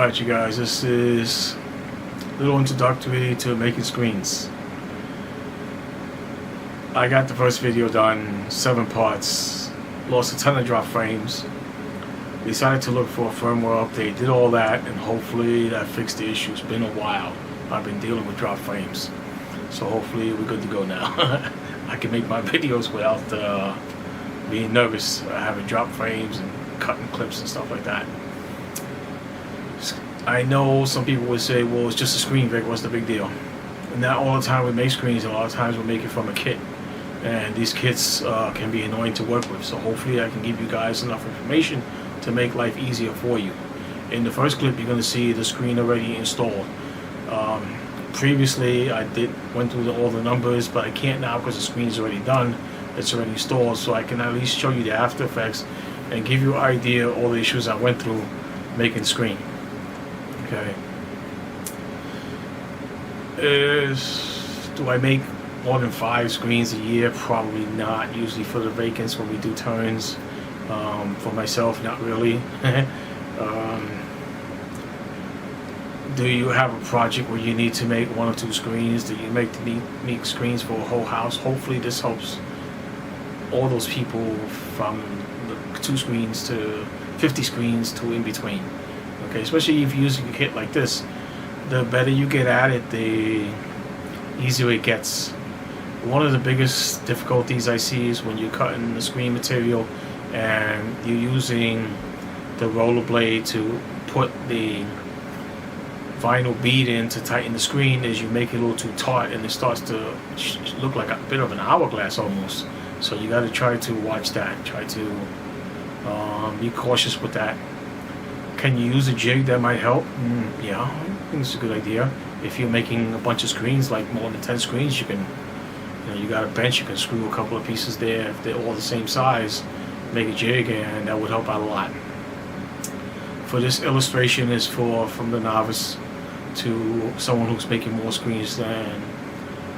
Alright you guys, this is a little introductory to making screens. I got the first video done, 7 parts, lost a ton of drop frames, decided to look for a firmware update, did all that, and hopefully that fixed the issue. It's been a while. I've been dealing with drop frames, so hopefully we're good to go now. I can make my videos without being nervous, having drop frames and cutting clips and stuff like that. I know some people would say, well, it's just a screen, Vic, what's the big deal? And not all the time we make screens, a lot of times we make it from a kit. And these kits can be annoying to work with, so hopefully I can give you guys enough information to make life easier for you. In the first clip, you're going to see the screen already installed. Previously, I went through all the numbers, but I can't now because the screen is already done. It's already installed, so I can at least show you the After Effects and give you an idea of all the issues I went through making the screen. Okay. Do I make more than 5 screens a year? Probably not. Usually for the vacants when we do turns. For myself, not really. Do you have a project where you need to make 1 or 2 screens? Do you make screens for a whole house? Hopefully this helps all those people from the 2 screens to 50 screens to in between. Okay, especially if you're using a kit like this, the better you get at it, the easier it gets. One of the biggest difficulties I see is when you're cutting the screen material and you're using the roller blade to put the vinyl bead in to tighten the screen, is you make it a little too taut and it starts to look like a bit of an hourglass almost. So you got to try to watch that. Try to be cautious with that. Can you use a jig that might help? Yeah, I think it's a good idea. If you're making a bunch of screens, like more than 10 screens, you can, you got a bench, you can screw a couple of pieces there. If they're all the same size, make a jig, and that would help out a lot. For this illustration is from the novice to someone who's making more screens than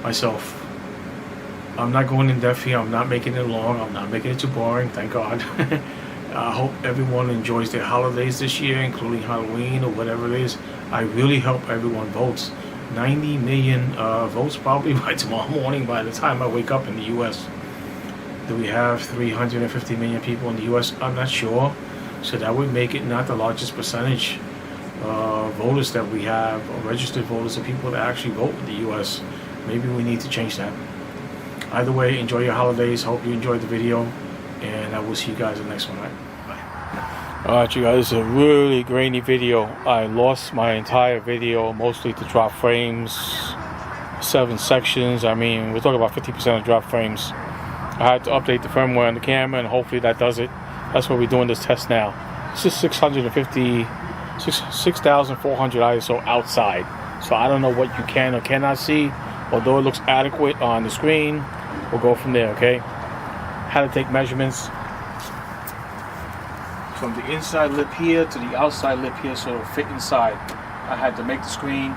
myself. I'm not going in depth here. I'm not making it long. I'm not making it too boring, thank God. I hope everyone enjoys their holidays this year, including Halloween or whatever it is. I really hope everyone votes. 90 million votes probably by tomorrow morning by the time I wake up in the U.S. Do we have 350 million people in the U.S.? I'm not sure. So that would make it not the largest percentage of voters that we have, or registered voters, of people that actually vote in the U.S. Maybe we need to change that. Either way, enjoy your holidays. Hope you enjoyed the video, and I will see you guys in the next one. All right? Bye. Alright you guys, it's a really grainy video. I lost my entire video, mostly to drop frames, 7 sections. I mean, we're talking about 50% of drop frames. I had to update the firmware on the camera, and hopefully that does it. That's what we're doing this test now. This is 6,400 ISO outside. So I don't know what you can or cannot see. Although it looks adequate on the screen, we'll go from there, okay? How to take measurements from the inside lip here to the outside lip here so it'll fit inside. I had to make the screen,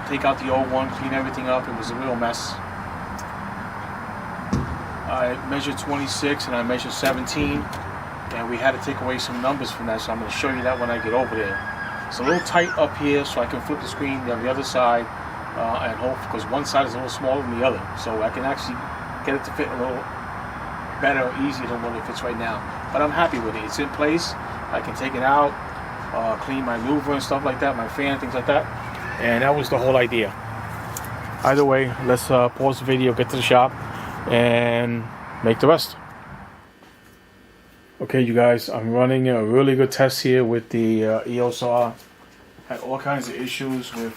take out the old one, clean everything up. It was a real mess. I measured 26 and I measured 17, and we had to take away some numbers from that, so I'm going to show you that when I get over there. It's a little tight up here, so I can flip the screen on the other side, and hope, because one side is a little smaller than the other, so I can actually get it to fit a little better or easier than what it fits right now. But I'm happy with it. It's in place. I can take it out, clean my louver and stuff like that, my fan, things like that, and that was the whole idea. Either way, let's pause the video, get to the shop, and make the rest. Okay you guys, I'm running a really good test here with the EOS R. Had all kinds of issues with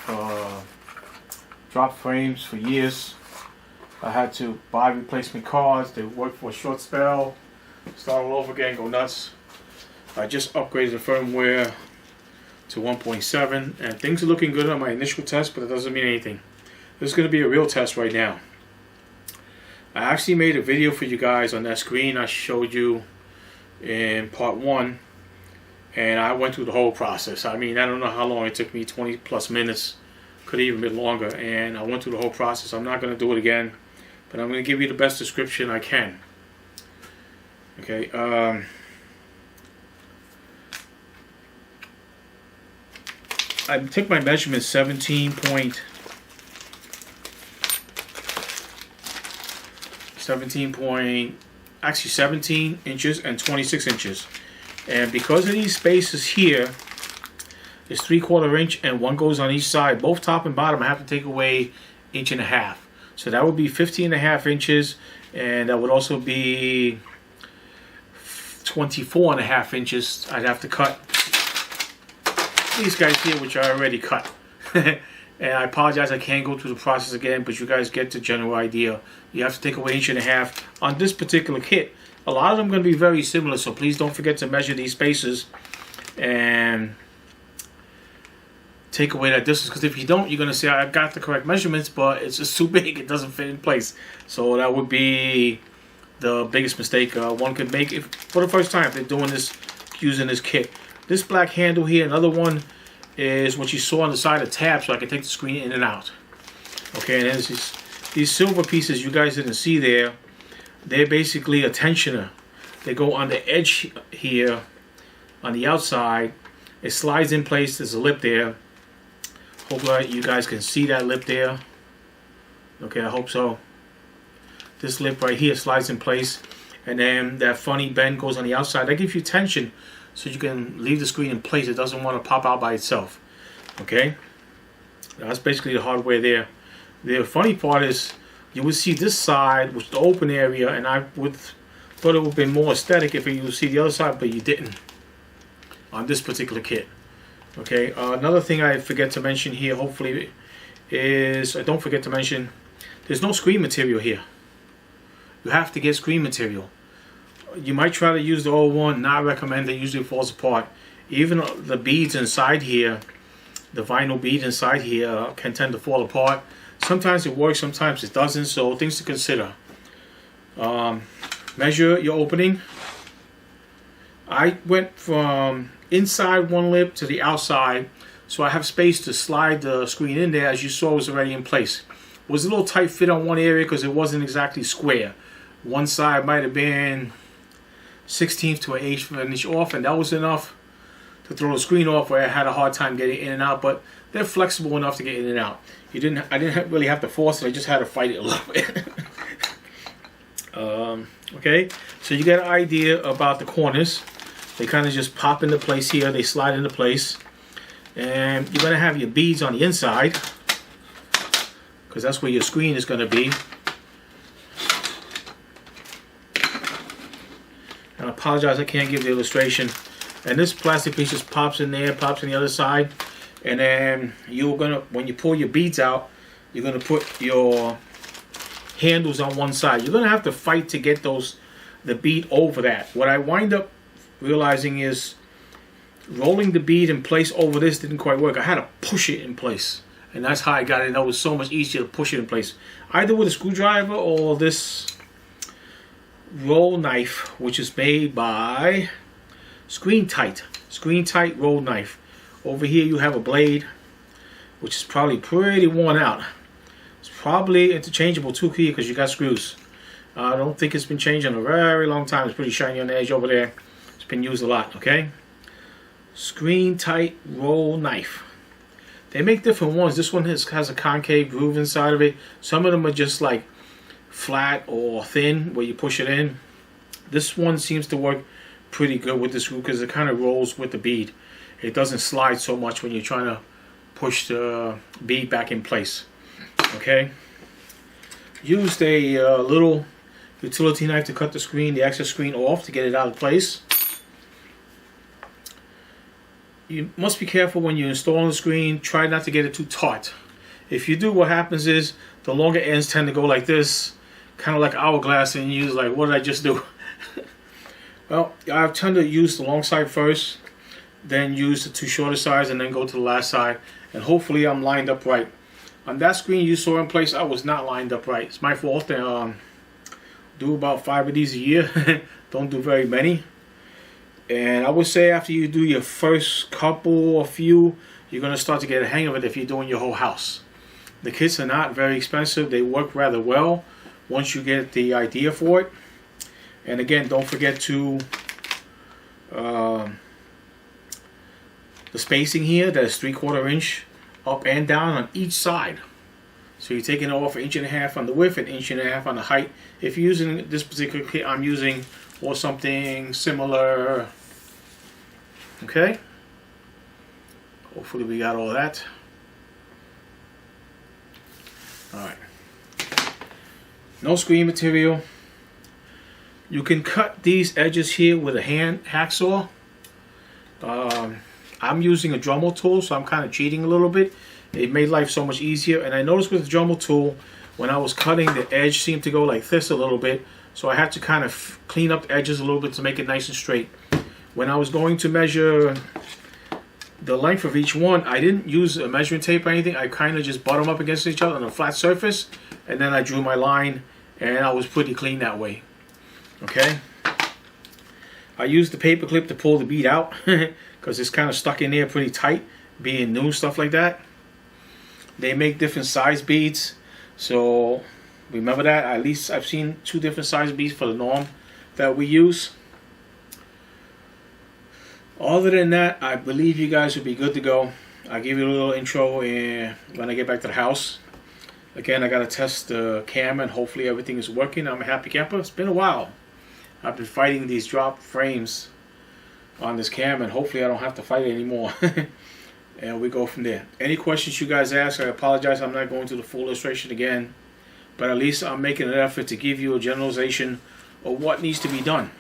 drop frames for years. I had to buy replacement cards. They worked for a short spell, start all over again, go nuts. I just upgraded the firmware to 1.7 and things are looking good on my initial test, but it doesn't mean anything. This is going to be a real test right now. I actually made a video for you guys on that screen I showed you in part 1, and I went through the whole process. I mean, I don't know how long it took me, 20 plus minutes, could have even been longer, and I went through the whole process. I'm not going to do it again, but I'm going to give you the best description I can. Okay, I took my measurements 17 inches and 26 inches. And because of these spaces here, it's 3/4 inch and one goes on each side. Both top and bottom I have to take away 1.5 inches. So that would be 15.5 inches, and that would also be 24.5 inches I'd have to cut. These guys here, which I already cut. And I apologize, I can't go through the process again, but you guys get the general idea. You have to take away 1.5 inches on this particular kit. A lot of them are going to be very similar, so please don't forget to measure these spaces and take away that distance, because if you don't, you're going to say I got the correct measurements, but it's just too big, it doesn't fit in place. So that would be the biggest mistake one could make if for the first time if they're doing this, using this kit. This black handle here, another one, is what you saw on the side of the tab, so I can take the screen in and out. Okay, and then these silver pieces you guys didn't see there, they're basically a tensioner. They go on the edge here, on the outside. It slides in place, there's a lip there. Hopefully you guys can see that lip there. Okay, I hope so. This lip right here slides in place, and then that funny bend goes on the outside. That gives you tension so you can leave the screen in place. It doesn't want to pop out by itself. Okay, that's basically the hardware there. The funny part is you would see this side, which is the open area, and I thought it would have been more aesthetic if you would see the other side, but you didn't on this particular kit. Okay, another thing I forget to mention here, hopefully, is I don't forget to mention, there's no screen material here. You have to get screen material. You might try to use the old one, not recommended, usually falls apart. Even the beads inside here, the vinyl bead inside here can tend to fall apart. Sometimes it works, sometimes it doesn't, so things to consider. Measure your opening. I went from inside one lip to the outside, so I have space to slide the screen in there. As you saw, it was already in place. It was a little tight fit on one area because it wasn't exactly square. One side might have been 1/16 to 1/8 of an inch off, and that was enough to throw the screen off where I had a hard time getting in and out, but they're flexible enough to get in and out. I didn't really have to force it, I just had to fight it a little bit. Okay, so you get an idea about the corners. They kind of just pop into place here, they slide into place. And you're going to have your beads on the inside, because that's where your screen is going to be. And I apologize, I can't give the illustration. And this plastic piece just pops in there, pops on the other side. And then you're going to, when you pull your beads out, you're going to put your handles on one side. You're going to have to fight to get the bead over that. What I wind up realizing is rolling the bead in place over this didn't quite work. I had to push it in place, and that's how I got it. That was so much easier to push it in place, either with a screwdriver or this roll knife, which is made by Screen Tight roll knife. Over here you have a blade, which is probably pretty worn out. It's probably interchangeable too here because you got screws. I don't think it's been changed in a very long time. It's pretty shiny on the edge over there. It's been used a lot. Okay, Screen Tight roll knife. They make different ones. This one has a concave groove inside of it. Some of them are just like flat or thin where you push it in. This one seems to work pretty good with the screw because it kind of rolls with the bead. It doesn't slide so much when you're trying to push the bead back in place. Okay, used a little utility knife to cut the excess screen off to get it out of place. You must be careful when you're installing the screen. Try not to get it too taut. If you do, what happens is the longer ends tend to go like this, kind of like hourglass, and you're like, what did I just do? Well, I tend to use the long side first, then use the two shorter sides, and then go to the last side. And hopefully I'm lined up right. On that screen you saw in place, I was not lined up right. It's my fault. Do about 5 of these a year. Don't do very many. And I would say after you do your first couple or few, you're going to start to get a hang of it if you're doing your whole house. The kits are not very expensive. They work rather well once you get the idea for it. And again, don't forget to the spacing here, that is 3/4 inch up and down on each side. So you're taking off 1.5 inches on the width and 1.5 inches on the height. If you're using this particular kit I'm using, or something similar. Okay. Hopefully we got all that. Alright. No screen material. You can cut these edges here with a hand hacksaw. I'm using a Dremel tool, so I'm kind of cheating a little bit. It made life so much easier. And I noticed with the Dremel tool, when I was cutting, the edge seemed to go like this a little bit. So I had to kind of clean up the edges a little bit to make it nice and straight. When I was going to measure the length of each one, I didn't use a measuring tape or anything. I kind of just butt them up against each other on a flat surface, and then I drew my line, and I was pretty clean that way. Okay. I used the paper clip to pull the bead out because it's kind of stuck in there pretty tight, being new, stuff like that. They make different size beads, so remember that. At least I've seen 2 different size beads for the norm that we use. Other than that, I believe you guys will be good to go. I'll give you a little intro when I get back to the house. Again, I got to test the camera, and hopefully everything is working. I'm a happy camper. It's been a while. I've been fighting these drop frames on this camera, and hopefully I don't have to fight it anymore. And we go from there. Any questions you guys ask, I apologize. I'm not going to the full illustration again. But at least I'm making an effort to give you a generalization of what needs to be done.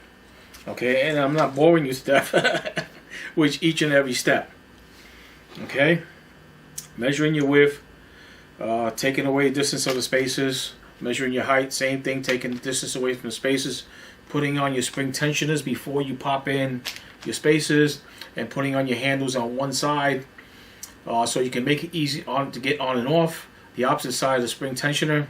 Okay, and I'm not boring you to death with each and every step. Okay, measuring your width, taking away the distance of the spaces, measuring your height, same thing, taking the distance away from the spaces, putting on your spring tensioners before you pop in your spaces, and putting on your handles on one side so you can make it easy to get on and off. The opposite side of the spring tensioner.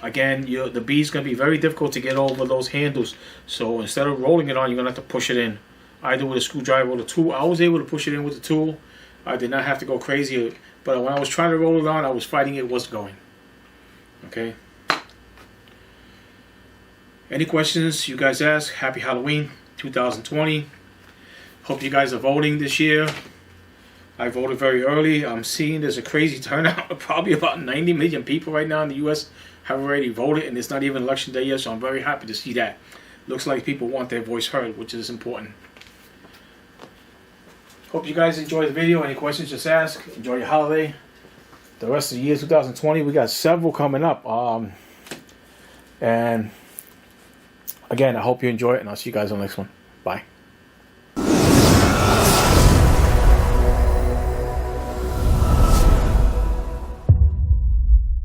Again, the bead's going to be very difficult to get over those handles, so instead of rolling it on, you're going to have to push it in, either with a screwdriver or the tool. I was able to push it in with the tool. I did not have to go crazy, but when I was trying to roll it on, I was fighting it wasn't going. Okay. Any questions you guys ask? Happy Halloween 2020. Hope you guys are voting this year. I voted very early. I'm seeing there's a crazy turnout. Probably about 90 million people right now in the U.S. have already voted, and it's not even election day yet, so I'm very happy to see that. Looks like people want their voice heard, which is important. Hope you guys enjoyed the video. Any questions, just ask. Enjoy your holiday. The rest of the year 2020, we got several coming up. And again, I hope you enjoy it, and I'll see you guys on the next one. Bye.